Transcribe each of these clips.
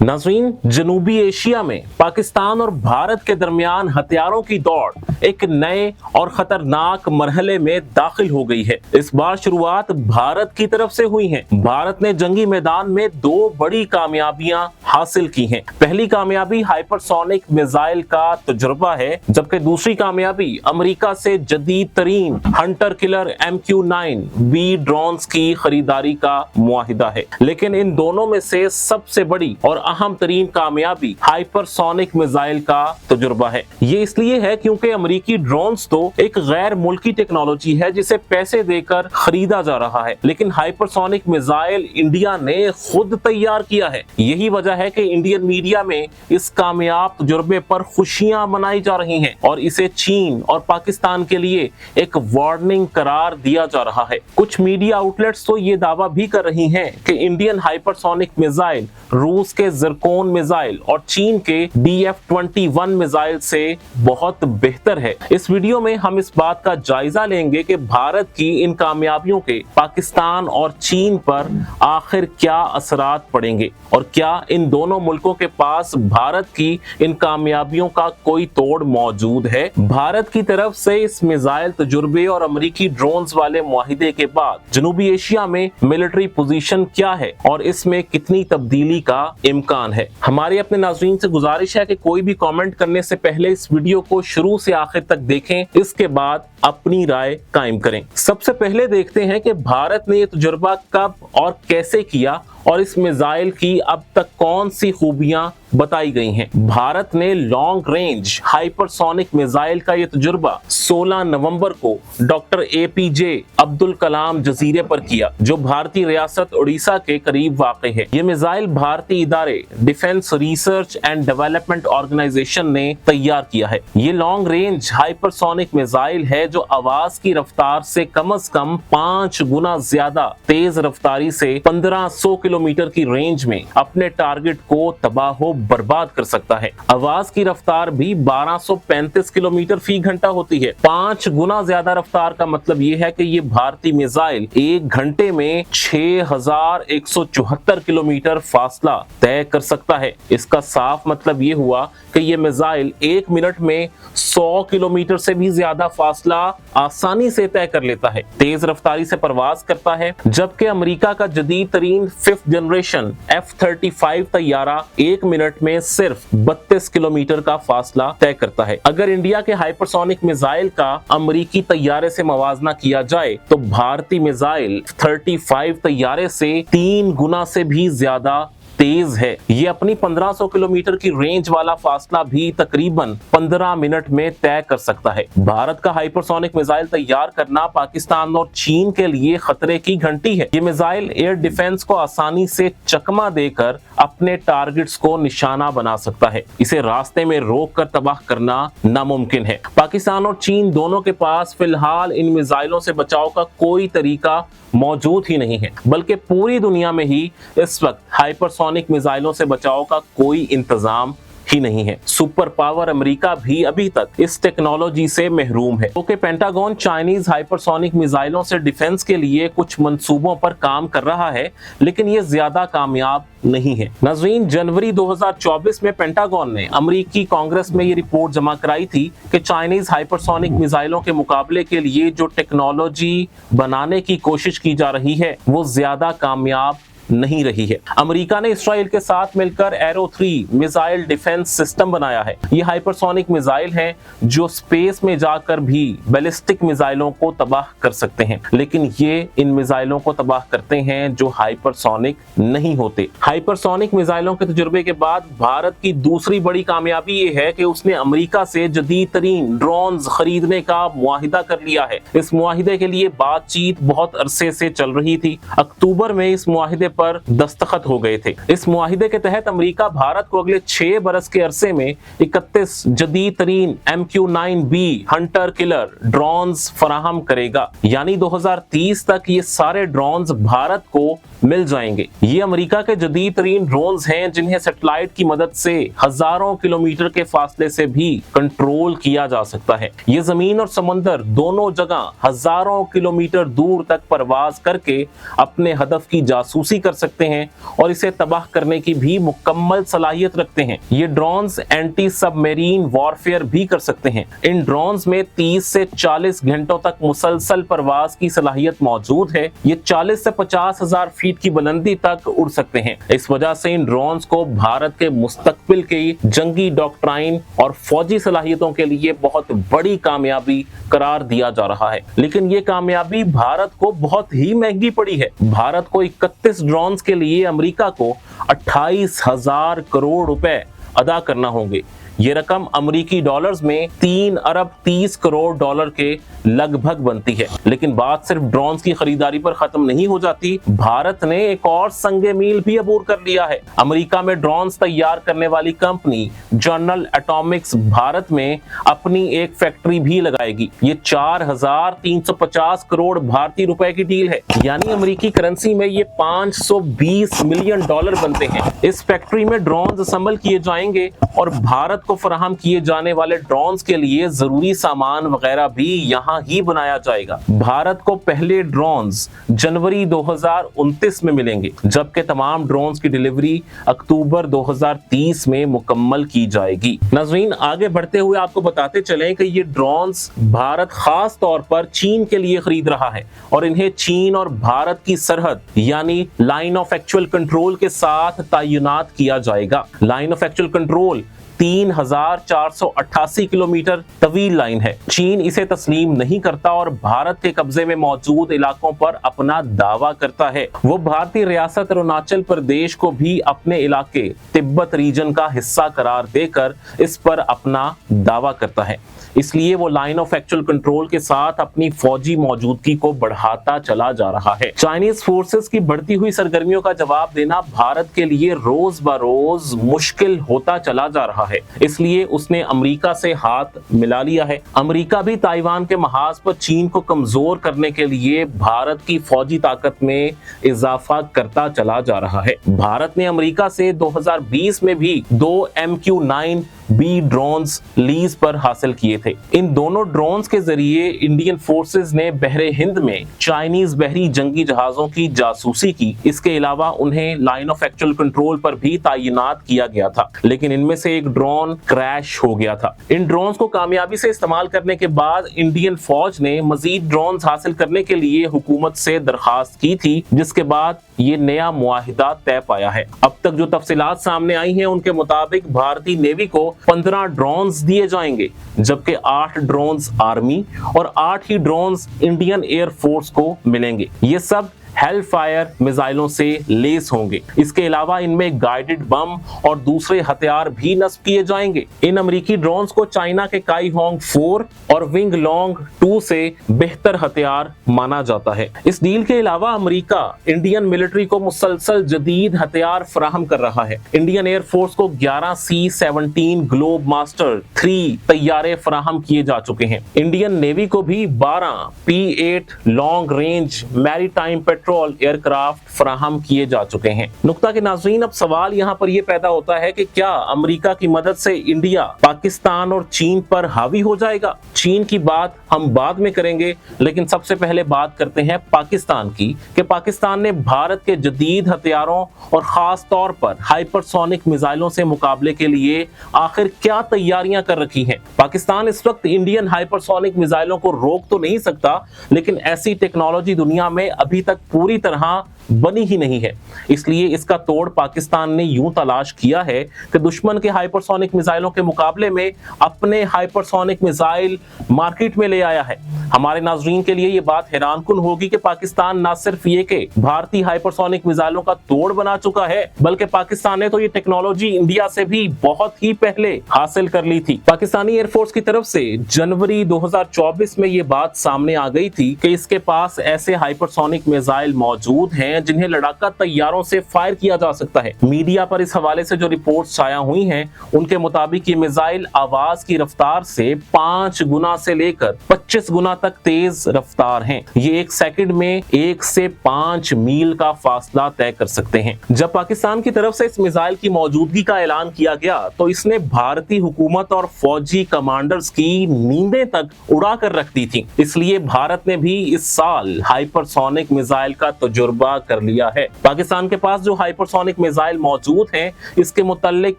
नाज़रीन, जनूबी एशिया में पाकिस्तान और भारत के दरमियान हथियारों की दौड़ एक नए और खतरनाक मरहले में दाखिल हो गई है। इस बार शुरुआत भारत की तरफ से हुई है। भारत ने जंगी मैदान में दो बड़ी कामयाबियां हासिल की हैं। पहली कामयाबी हाइपरसोनिक मिसाइल का तजुर्बा है, जबकि दूसरी कामयाबी अमेरिका से जदीद तरीन हंटर किलर MQ-9B ड्रोन्स की खरीदारी का मुआहिदा है। लेकिन इन दोनों में से सबसे बड़ी और अहम तरीन कामयाबी हाइपरसोनिक मिसाइल का तजुर्बा है। ये इसलिए है क्योंकि अमेरिकी ड्रोन्स तो एक गैर मुल्की टेक्नोलॉजी है जिसे पैसे देकर खरीदा जा रहा है, लेकिन हाइपरसोनिक मिसाइल इंडिया ने खुद तैयार किया है। यही वजह है कि इंडियन मीडिया में इस कामयाब तजुर्बे पर खुशियां मनाई जा रही हैं और इसे चीन और पाकिस्तान के लिए एक वार्निंग करार दिया जा रहा है। कुछ मीडिया आउटलेट्स तो ये दावा भी कर रही हैं कि इंडियन हाइपरसोनिक मिसाइल रूस के ज़िरकोन मिसाइल और चीन के DF-21 मिसाइल से बहुत बेहतर है। इस वीडियो में हम इस बात का जायजा लेंगे कि भारत की इन कामयाबियों के पाकिस्तान और चीन पर आखिर क्या असरात पड़ेंगे और क्या इन दोनों मुल्कों के पास भारत की इन कामयाबियों का कोई तोड़ मौजूद है। भारत की तरफ से इस मिसाइल तजुर्बे और अमेरिकी ड्रोन्स वाले मुआहिदे के बाद जनूबी एशिया में मिलिट्री पोजीशन क्या है और इसमें कितनी तब्दीली का इम्कान है। हमारे अपने नाज़रीन से गुजारिश है कि कोई भी कमेंट करने से पहले इस वीडियो को शुरू से आखिर तक देखें, इसके बाद अपनी राय कायम करें। सबसे पहले देखते हैं कि भारत ने यह तजुर्बा कब और कैसे किया और इस मिसाइल की अब तक कौन सी खूबियां बताई गई हैं। भारत ने लॉन्ग रेंज हाइपरसोनिक मिसाइल का यह तजुर्बा 16 नवंबर को डॉक्टर APJ अब्दुल कलाम जजीरे पर किया, जो भारतीय रियासत उड़ीसा के करीब वाक़ है। यह मिसाइल भारतीय इदारे defence research and development organisation ने तैयार किया है। ये लॉन्ग रेंज हाइपरसोनिक मिसाइल है जो आवाज की रफ्तार से कम 5 गुना ज्यादा तेज रफ्तारी से 1500 किलोमीटर की रेंज में अपने टारगेट को तबाह बर्बाद कर सकता है। आवाज की रफ्तार भी 1235 किलोमीटर फी घंटा होती है। 5 गुना ज्यादा रफ्तार का मतलब यह है कि ये भारतीय मिसाइल 1 घंटे में 6174 किलोमीटर फासला तय कर सकता है। इसका साफ मतलब ये हुआ कि ये मिसाइल 1 मिनट में 100 किलोमीटर से भी ज्यादा फासला आसानी से तय कर लेता है। तेज रफ्तारी से परवाज करता है, जबकि अमेरिका का जदीद तरीन 5th जनरेशन F-35 तैयारा 1 मिनट में सिर्फ 32 किलोमीटर का फासला तय करता है। अगर इंडिया के हाइपरसोनिक मिसाइल का अमेरिकी तैयारे से मवाजना किया जाए तो भारतीय मिसाइल 35 तैयारे से 3 गुना से भी ज्यादा तेज है। ये अपनी 1500 किलोमीटर की रेंज वाला फासला भी तकरीबन 15 मिनट में तय कर सकता है। भारत का हाइपरसोनिक मिसाइल तैयार करना पाकिस्तान और चीन के लिए खतरे की घंटी है। ये मिसाइल एयर डिफेंस को आसानी से चकमा देकर अपने टारगेट्स को निशाना बना सकता है। इसे रास्ते में रोक कर तबाह करना नामुमकिन है। पाकिस्तान और चीन दोनों के पास फिलहाल इन मिसाइलों से बचाव का कोई तरीका मौजूद ही नहीं है, बल्कि पूरी दुनिया में ही इस वक्त हाइपरसोनिक मिसाइलों से बचाव का कोई इंतजाम ही नहीं है। सुपर पावर अमेरिका भी अभी तक इस टेक्नोलॉजी से महरूम है, क्योंकि पेंटागन चाइनीज हाइपरसोनिक मिसाइलों से डिफेंस के लिए कुछ मंसूबों पर काम कर रहा है, लेकिन ये ज्यादा कामयाब नहीं है। नाज़रीन, जनवरी 2024 में पेंटागन ने अमेरिकी कांग्रेस में ये रिपोर्ट जमा कराई थी कि चाइनीज हाइपरसोनिक मिसाइलों के मुकाबले के लिए जो टेक्नोलॉजी बनाने की कोशिश की जा रही है वो ज्यादा कामयाब नहीं रही है। अमेरिका ने इस्राइल के साथ मिलकर एरो 3 मिसाइल डिफेंस सिस्टम बनाया है। ये हाइपरसोनिक मिसाइल हैं जो स्पेस में जाकर भी बैलिस्टिक मिसाइलों को तबाह कर सकते हैं, लेकिन ये इन मिसाइलों को तबाह करते हैं जो हाइपरसोनिक नहीं होते। हाइपरसोनिक मिसाइलों के तजुर्बे के बाद भारत की दूसरी बड़ी कामयाबी ये है कि उसने अमेरिका से जदीद तरीन ड्रोन्स खरीदने का मुआहिदा कर लिया है। इस मुआहिदे के लिए बातचीत बहुत अरसे से चल रही थी। अक्टूबर में इस मुआहिदे पर दस्तखत हो गए थे। इस मुआहिदे के तहत अमेरिका भारत को अगले 6 बरस के अरसे में 31 जदीद तरीन MQ-9B हंटर किलर ड्रोन्स फराहम करेगा। यानी 2030 तक ये सारे ड्रोन्स भारत को मिल जाएंगे। ये अमेरिका के जदीद तरीन ड्रोन्स हैं जिन्हें सैटेलाइट की मदद से हजारों किलोमीटर के फासले से भी कंट्रोल किया जा सकता है। ये जमीन और समंदर दोनों जगह हजारों किलोमीटर दूर तक परवाज करके अपने हदफ की जासूसी कर सकते हैं और इसे तबाह करने की भी मुकम्मल सलाहियत रखते हैं। ये ड्रोन्स एंटी सबमरीन वॉरफेयर भी कर सकते हैं। इन ड्रोन्स में 30 से 40 घंटों तक मुसलसल परवाज की सलाहियत मौजूद है। ये 40 से 50 हजार फीट की बुलंदी तक उड़ सकते हैं। इस वजह से इन ड्रोन्स को भारत के मुस्तकबिल की जंगी डॉक्ट्राइन और फौजी सलाहियतों के लिए बहुत बड़ी कामयाबी करार दिया जा रहा है। लेकिन ये कामयाबी भारत को बहुत ही महंगी पड़ी है। भारत को 31 ड्रोन्स के लिए अमेरिका को 28,000 करोड़ रुपए अदा करना होंगे। ये रकम अमेरिकी डॉलर्स में 3 अरब 30 करोड़ डॉलर के लगभग बनती है। लेकिन बात सिर्फ ड्रोन्स की खरीदारी पर खत्म नहीं हो जाती। भारत ने एक और संगे मील भी अबूर कर लिया है। अमेरिका में ड्रोन्स तैयार करने वाली कंपनी जनरल एटॉमिक्स भारत में अपनी एक फैक्ट्री भी लगाएगी। ये 4,350 करोड़ भारतीय रुपए की डील है, यानी अमेरिकी करेंसी में ये 520 मिलियन डॉलर बनते हैं। इस फैक्ट्री में ड्रोन्स असेंबल किए जाएंगे और भारत को फराहम किए जाने वाले ड्रोन्स के लिए जरूरी सामान वगैरह भी यहाँ ही बनाया जाएगा। भारत को पहले ड्रोन्स जनवरी 2029 में मिलेंगे, जबकि तमाम ड्रोन्स की डिलीवरी अक्टूबर 2030 में मुकम्मल की जाएगी। नाज़रीन, आगे बढ़ते हुए आपको बताते चलें कि ये ड्रोन्स भारत खास तौर पर चीन के लिए खरीद रहा है और इन्हें चीन और भारत की सरहद यानी लाइन ऑफ एक्चुअल कंट्रोल के साथ तैनात किया जाएगा। Line of actual control 3,488 kilometre तवील लाइन है। चीन इसे तस्लीम नहीं करता और भारत के कब्जे में मौजूद इलाकों पर अपना दावा करता है। वो भारतीय रियासत अरुणाचल प्रदेश को भी अपने इलाके तिब्बत रीजन का हिस्सा करार देकर इस पर अपना दावा करता है। इसलिए वो लाइन ऑफ एक्चुअल कंट्रोल के साथ अपनी फौजी मौजूदगी को बढ़ाता चला जा रहा है। चाइनीज फोर्सेस की बढ़ती हुई सरगर्मियों का जवाब देना भारत के लिए रोज ब रोज मुश्किल होता चला जा रहा है। इसलिए उसने अमेरिका से हाथ मिला लिया है। अमेरिका भी ताइवान के महाज पर चीन को कमजोर करने के लिए भारत की फौजी ताकत में इजाफा करता चला जा रहा है। भारत ने अमेरिका से 2020 में भी 2 MQ-9B ड्रोन्स लीज पर हासिल किए थे। इन दोनों ड्रोन्स के जरिए इंडियन फोर्सेस ने बहरे हिंद में चाइनीज बहरी जंगी जहाजों की जासूसी की। इसके अलावा उन्हें लाइन ऑफ एक्चुअल कंट्रोल पर भी तैनात किया गया था, लेकिन इनमें से एक ड्रोन क्रैश हो गया था। इन ड्रोन्स को कामयाबी से इस्तेमाल करने के बाद इंडियन फौज ने मजीद ड्रोन्स हासिल करने के लिए हुकूमत से दरखास्त की थी, जिसके बाद ये नया मुआहिदा तय पाया है। अब तक जो तफसीलात सामने आई हैं उनके मुताबिक भारतीय नेवी को 15 ड्रोन्स दिए जाएंगे, जबकि 8 ड्रोन्स आर्मी और 8 ही ड्रोन्स इंडियन एयर फोर्स को मिलेंगे। ये सब हेल फायर मिसाइलों से लेस होंगे। इसके अलावा इनमें गाइडेड बम और दूसरे हथियार भी नस्ब किए जाएंगे। इन अमेरिकी ड्रोन्स को चाइना के काई होंग 4 और विंग लॉन्ग 2 से बेहतर हथियार माना जाता है। इस डील के अलावा अमेरिका इंडियन मिलिट्री को मुसलसल जदीद हथियार फराहम कर रहा है। इंडियन एयर फोर्स को 11 C-17 ग्लोब मास्टर 3 तैयारे फराहम किए जा चुके हैं। इंडियन नेवी को भी 12 P-8 long range maritime petrol aircraft फराहम किए जा चुके हैं। नुक्ता के नाज़रीन, अब सवाल यहाँ पर यह पैदा होता है कि क्या अमेरिका की मदद से इंडिया पाकिस्तान और चीन पर हावी हो जाएगा? चीन की बात हम बाद में करेंगे, लेकिन सबसे पहले बात करते हैं पाकिस्तान की कि पाकिस्तान ने भारत के जदीद हथियारों और खास तौर पर हाइपरसोनिक मिसाइलों से मुकाबले के लिए आखिर क्या तैयारियां कर रखी हैं। पाकिस्तान इस वक्त इंडियन हाइपरसोनिक मिसाइलों को रोक तो नहीं सकता, लेकिन ऐसी टेक्नोलॉजी दुनिया में अभी तक पूरी तरह बनी ही नहीं है। इसलिए इसका तोड़ पाकिस्तान ने यूं तलाश किया है कि दुश्मन के हाइपरसोनिक मिसाइलों के मुकाबले में अपने हाइपरसोनिक मिसाइल मार्केट में ले आया है। हमारे नाज़रीन के लिए ये बात हैरानकुन होगी कि पाकिस्तान न सिर्फ ये कि भारतीय हाइपरसोनिक मिसाइलों का तोड़ बना चुका है, बल्कि पाकिस्तान ने तो ये टेक्नोलॉजी इंडिया से भी बहुत ही पहले हासिल कर ली थी। पाकिस्तानी एयरफोर्स की तरफ से जनवरी 2024 में ये बात सामने आ गई थी कि इसके पास ऐसे हाइपरसोनिक मिसाइल मौजूद हैं हैं जिन्हें लड़ाका तैयारों से फायर किया जा सकता है। मीडिया पर इस हवाले से जो रिपोर्ट्स छाया हुई हैं, उनके मुताबिक ये मिसाइल आवाज की रफ्तार से 5 गुना से लेकर 25 गुना तक तेज रफ्तार हैं। ये 1 सेकंड में 1 से 5 मील का फासला तय कर सकते हैं। जब पाकिस्तान की तरफ से इस मिसाइल की मौजूदगी का ऐलान किया गया तो इसने भारतीय हुकूमत और फौजी कमांडर्स की नींदें तक उड़ा कर रख दी थी। इसलिए भारत ने भी इस साल हाइपरसोनिक मिसाइल का तजुर्बा कर लिया है। पाकिस्तान के पास जो हाइपरसोनिक मिसाइल मौजूद हैं, इसके मुताल्लिक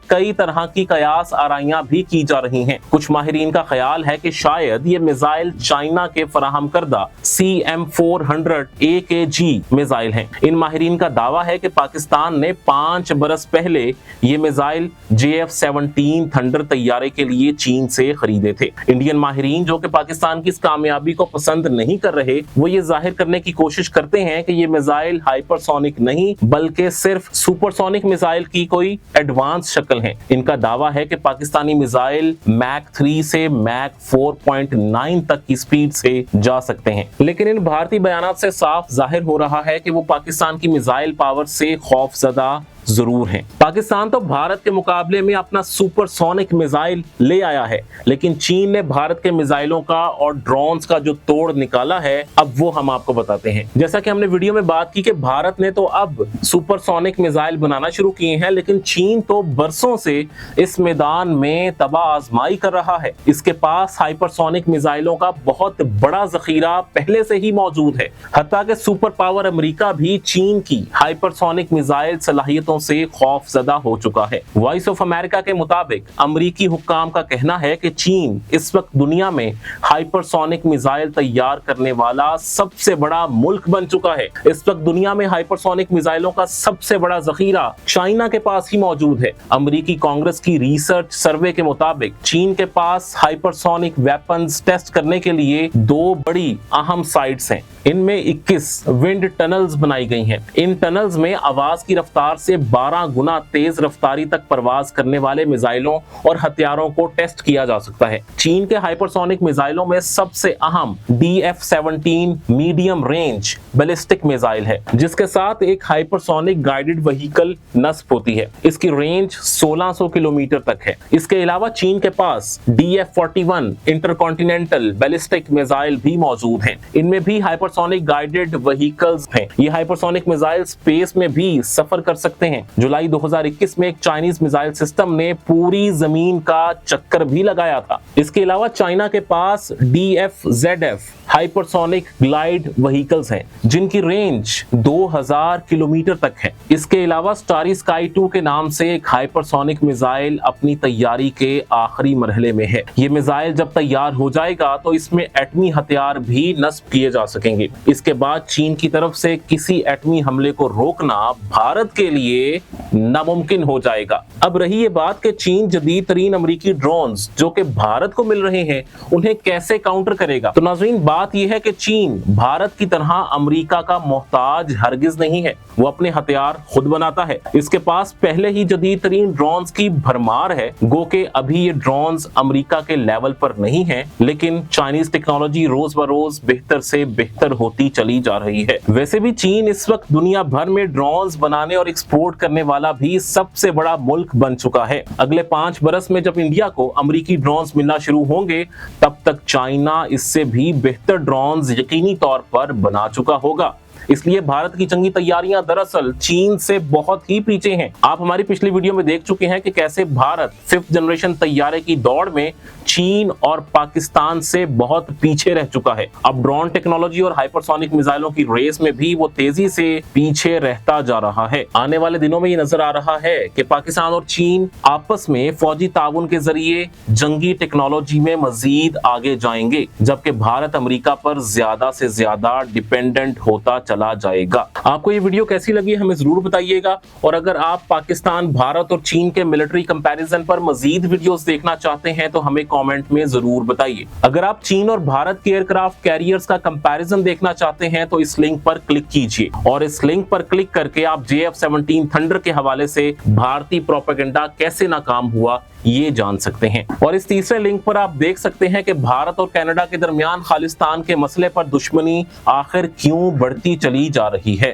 कई तरह की कयास आराइयां भी की जा रही हैं। कुछ माहिरीन का ख्याल है कि शायद ये मिसाइल चाइना के फराहम करदा CM-400 AKG मिसाइल हैं। इन माहिरीन का दावा है कि पाकिस्तान ने 5 बरस पहले ये मिसाइल JF-17 थंडर तैयारे के लिए चीन से खरीदे थे। इंडियन माहिरीन जो कि पाकिस्तान की इस कामयाबी को पसंद नहीं कर रहे, वो ये जाहिर करने की कोशिश करते हैं कि ये मिसाइल हाइपरसोनिक नहीं बल्कि सिर्फ सुपरसोनिक मिसाइल की कोई एडवांस शक्ल है। इनका दावा है कि पाकिस्तानी मिसाइल मैक 3 से मैक 4.9 तक की स्पीड से जा सकते हैं, लेकिन इन भारतीय बयानात से साफ जाहिर हो रहा है कि वो पाकिस्तान की मिसाइल पावर से खौफजदा जरूर हैं। पाकिस्तान तो भारत के मुकाबले में अपना सुपरसोनिक मिसाइल ले आया है, लेकिन चीन ने भारत के मिसाइलों का और ड्रोन्स का जो तोड़ निकाला है, अब वो हम आपको बताते हैं। जैसा कि हमने वीडियो में बात की कि भारत ने तो अब सुपरसोनिक मिसाइल बनाना शुरू किए हैं, लेकिन चीन तो बरसों से इस मैदान में तबाह आजमाई कर रहा है। इसके पास हाइपरसोनिक मिसाइलों का बहुत बड़ा जखीरा पहले से ही मौजूद है। हत्ता कि सुपर पावर अमेरिका भी चीन की हाइपरसोनिक मिसाइल सलाहियतों से खौफजदा हो चुका है। वॉइस ऑफ अमेरिका के मुताबिक अमरीकी हुक्काम का कहना है कि चीन इस वक्त दुनिया में हाइपरसोनिक मिसाइल तैयार करने वाला सबसे बड़ा मुल्क बन चुका है। इस वक्त दुनिया में हाइपरसोनिक मिसाइलों का सबसे बड़ा जखीरा चाइना के पास ही मौजूद है। अमरीकी कांग्रेस की रिसर्च सर्वे के मुताबिक चीन के पास हाइपरसोनिक वेपन्स टेस्ट करने के लिए 2 बड़ी अहम साइट्स हैं। इनमें 21 विंड टनल्स बनाई गई हैं। इन टनल्स में आवाज की रफ्तार से 12 गुना तेज रफ्तारी तक परवाज करने वाले मिसाइलों और हथियारों को टेस्ट किया जा सकता है। चीन के हाइपरसोनिक मिसाइलों में सबसे अहम DF-17 medium range ballistic missile है, जिसके साथ एक हाइपरसोनिक गाइडेड व्हीकल नस्ब होती है। इसकी रेंज 1600 किलोमीटर तक है। इसके अलावा चीन के पास DF-41 इंटरकॉन्टिनेंटल बैलिस्टिक मिसाइल भी मौजूद हैं। इनमें भी हाइपरसोनिक गाइडेड व्हीकल्स हैं। ये हाइपरसोनिक मिसाइल स्पेस में भी सफर कर सकते हैं। जुलाई 2021 में एक चाइनीज मिसाइल सिस्टम ने पूरी जमीन का चक्कर भी लगाया था। इसके अलावा चाइना के पास DF-ZF हाइपरसोनिक ग्लाइड व्हीकल्स हैं, जिनकी रेंज 2000 किलोमीटर तक है। इसके अलावा स्टारी स्काई 2 के नाम से एक हाइपरसोनिक मिसाइल अपनी तैयारी के आखिरी मरहले में है। ये मिसाइल जब तैयार हो जाएगा तो इसमें एटमी हथियार भी नस्ब किए जा सकेंगे। इसके बाद चीन की तरफ से किसी एटमी हमले को रोकना भारत के लिए नामुमकिन हो जाएगा। अब रही ये बात कि चीन जदीद तरीन अमरीकी ड्रोन्स जो कि भारत को मिल रहे हैं, उन्हें कैसे काउंटर करेगा। तो नाज़रीन, बात यह है कि चीन भारत की तरह अमेरिका का मोहताज हरगिज नहीं है। वो अपने हथियार खुद बनाता है। इसके पास पहले ही जदीद तरीन ड्रोन्स की भरमार है। गो के अभी ये ड्रोन्स अमेरिका के लेवल पर नहीं है, लेकिन चाइनीज टेक्नोलॉजी रोज बरोज बेहतर से बेहतर होती चली जा रही है। वैसे भी चीन इस वक्त दुनिया भर में ड्रोन्स बनाने और एक्सपोर्ट करने वाला भी सबसे बड़ा मुल्क बन चुका है। अगले 5 बरस में जब इंडिया को अमेरिकी ड्रोन्स मिलना शुरू होंगे, तब तक चाइना इससे भी बेहतर ड्रोन्स यकीनी तौर पर बना चुका होगा। इसलिए भारत की जंगी तैयारियां दरअसल चीन से बहुत ही पीछे हैं। आप हमारी पिछली वीडियो में देख चुके हैं कि कैसे भारत 5th जनरेशन तैयारे की दौड़ में चीन और पाकिस्तान से बहुत पीछे रह चुका है। अब ड्रोन टेक्नोलॉजी और हाइपरसोनिक मिसाइलों की रेस में भी वो तेजी से पीछे रहता जा रहा है। आने वाले दिनों में ये नजर आ रहा है कि पाकिस्तान और चीन आपस में फौजी ताउन के जरिए जंगी टेक्नोलॉजी में मजीद आगे जाएंगे, जबकि भारत अमेरिका पर ज्यादा से ज्यादा डिपेंडेंट होता चला जाएगा। आपको ये वीडियो कैसी लगी हमें जरूर बताइएगा, और अगर आप पाकिस्तान, भारत और चीन के मिलिट्री कंपैरिजन पर मजीद वीडियोस देखना चाहते हैं तो हमें कमेंट में जरूर बताइए। अगर आप चीन और भारत के एयरक्राफ्ट कैरियर्स का कंपैरिजन देखना चाहते हैं तो इस लिंक पर क्लिक कीजिए, और इस लिंक पर क्लिक करके आप JF-17 थंडर के हवाले से भारतीय प्रोपेगेंडा कैसे नाकाम हुआ ये जान सकते हैं। और इस तीसरे लिंक पर आप देख सकते हैं कि भारत और कनाडा के दरमियान खालिस्तान के मसले पर दुश्मनी आखिर क्यों बढ़ती चली जा रही है।